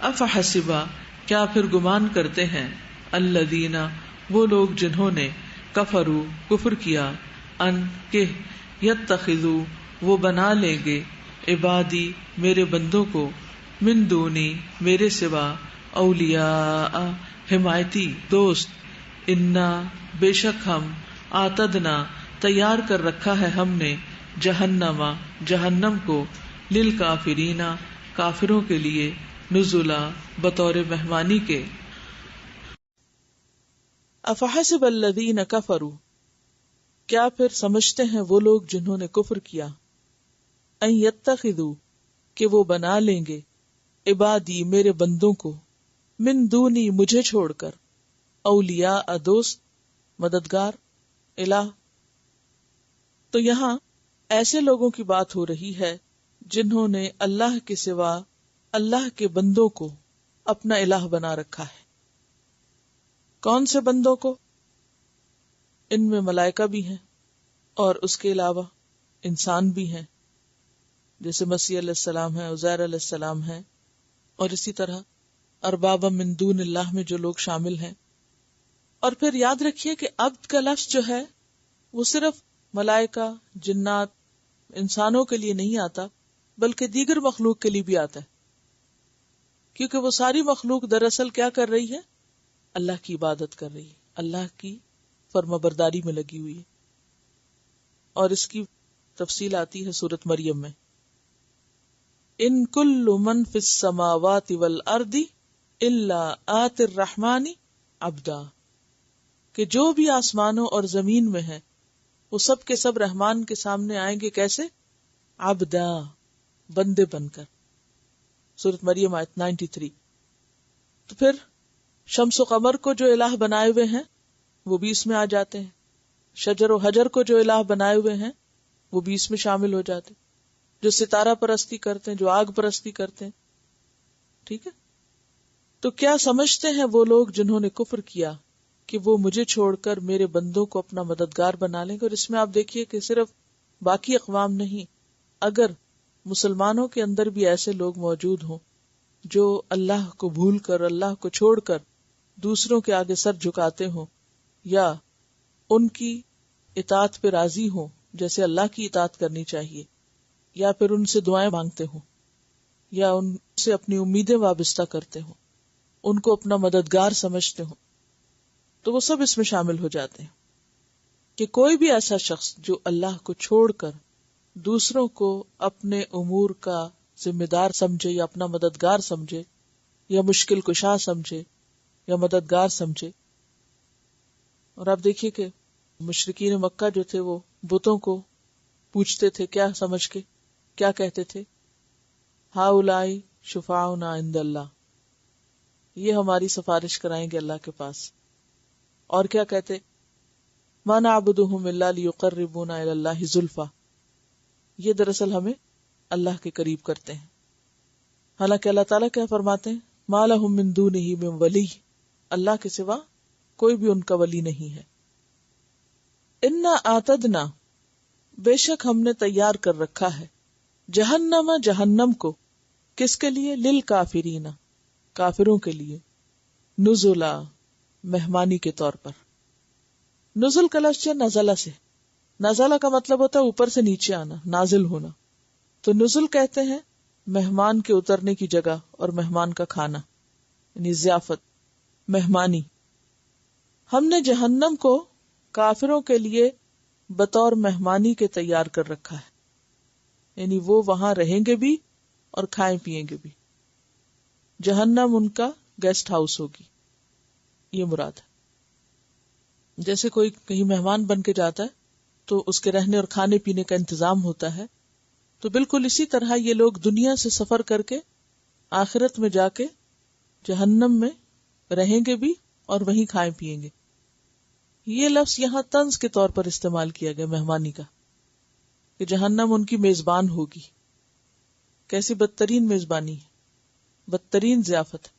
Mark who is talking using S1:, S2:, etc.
S1: افحسبا کیا پھر گمان کرتے ہیں الذین وہ لوگ جنہوں نے کفروا کفر کیا ان کہ یتخذوا وہ بنا لیں گے عبادی میرے بندوں کو من دونی میرے سوا اولیاء حمایتی دوست انا بے شک ہم آتدنا تیار کر رکھا ہے ہم نے جہنم کو للکافرین کافروں کے لیے نزلا بطور مہمانی کے. افحسب الذین کفروا کیا پھر سمجھتے ہیں وہ لوگ جنہوں نے کفر کیا ان یتخذوا کہ وہ بنا لیں گے عبادی میرے بندوں کو من دونی مجھے چھوڑ کر اولیاء دوست مددگار الہ. تو یہاں ایسے لوگوں کی بات ہو رہی ہے جنہوں نے اللہ کے سوا اللہ کے بندوں کو اپنا الہ بنا رکھا ہے. کون سے بندوں کو؟ ان میں ملائکہ بھی ہیں اور اس کے علاوہ انسان بھی ہیں، جیسے مسیح علیہ السلام ہے، عزیر علیہ السلام ہے، اور اسی طرح ارباب من دون اللہ میں جو لوگ شامل ہیں. اور پھر یاد رکھیے کہ عبد کا لفظ جو ہے وہ صرف ملائکہ، جنات، انسانوں کے لیے نہیں آتا بلکہ دیگر مخلوق کے لیے بھی آتا ہے، کیونکہ وہ ساری مخلوق دراصل کیا کر رہی ہے؟ اللہ کی عبادت کر رہی ہے، اللہ کی فرمانبرداری میں لگی ہوئی ہے. اور اس کی تفصیل آتی ہے سورۃ مریم میں، ان کل من فی السماوات والارض الا آتی الرحمن عبدا، کہ جو بھی آسمانوں اور زمین میں ہے وہ سب کے سب رحمان کے سامنے آئیں گے کیسے؟ عبدا، بندے بن کر. سورۃ مریم آیت 93. تو پھر شمس و قمر کو جو الہ بنائے ہوئے ہیں وہ بھی اس میں آ جاتے ہیں، شجر و حجر کو جو الہ بنائے ہوئے ہیں وہ بھی اس میں شامل ہو جاتے ہیں، جو ستارہ پرستی کرتے ہیں، جو آگ پرستی کرتے ہیں. ٹھیک ہے؟ تو کیا سمجھتے ہیں وہ لوگ جنہوں نے کفر کیا کہ وہ مجھے چھوڑ کر میرے بندوں کو اپنا مددگار بنا لیں گے؟ اور اس میں آپ دیکھیے کہ صرف باقی اقوام نہیں، اگر مسلمانوں کے اندر بھی ایسے لوگ موجود ہوں جو اللہ کو بھول کر، اللہ کو چھوڑ کر دوسروں کے آگے سر جھکاتے ہوں، یا ان کی اطاعت پہ راضی ہوں جیسے اللہ کی اطاعت کرنی چاہیے، یا پھر ان سے دعائیں مانگتے ہوں، یا ان سے اپنی امیدیں وابستہ کرتے ہوں، ان کو اپنا مددگار سمجھتے ہوں، تو وہ سب اس میں شامل ہو جاتے ہیں. کہ کوئی بھی ایسا شخص جو اللہ کو چھوڑ کر دوسروں کو اپنے امور کا ذمہ دار سمجھے، یا اپنا مددگار سمجھے، یا مشکل کشا سمجھے، یا مددگار سمجھے. اور آپ دیکھیے کہ مشرکین مکہ جو تھے وہ بتوں کو پوچھتے تھے، کیا سمجھ کے، کیا کہتے تھے؟ ہؤلاء شفاعنا عند اللہ، یہ ہماری سفارش کرائیں گے اللہ کے پاس. اور کیا کہتے؟ ما نعبدهم الا ليقربونا الى اللہ زلفى، یہ دراصل ہمیں اللہ کے قریب کرتے ہیں. حالانکہ اللہ تعالیٰ کیا فرماتے ہیں؟ ما لهم من دونه من ولی، اللہ کے سوا کوئی بھی ان کا ولی نہیں ہے. انا اعتدنا، بے شک ہم نے تیار کر رکھا ہے، جہنم، جہنم کو، کس کے لیے؟ للکافرین، کافروں کے لیے، نزلا، مہمانی کے طور پر. نزل کا لفظ نزلہ سے، نزلہ کا مطلب ہوتا ہے اوپر سے نیچے آنا، نازل ہونا. تو نزل کہتے ہیں مہمان کے اترنے کی جگہ اور مہمان کا کھانا، یعنی ضیافت، مہمانی. ہم نے جہنم کو کافروں کے لیے بطور مہمانی کے تیار کر رکھا ہے، یعنی وہ وہاں رہیں گے بھی اور کھائیں پیئیں گے بھی. جہنم ان کا گیسٹ ہاؤس ہوگی، یہ مراد ہے. جیسے کوئی کہیں مہمان بن کے جاتا ہے تو اس کے رہنے اور کھانے پینے کا انتظام ہوتا ہے، تو بالکل اسی طرح یہ لوگ دنیا سے سفر کر کے آخرت میں جا کے جہنم میں رہیں گے بھی اور وہیں کھائیں پیئیں گے. یہ لفظ یہاں طنز کے طور پر استعمال کیا گیا مہمانی کا، کہ جہنم ان کی میزبان ہوگی. کیسی بدترین میزبانی ہے، بدترین ضیافت ہے.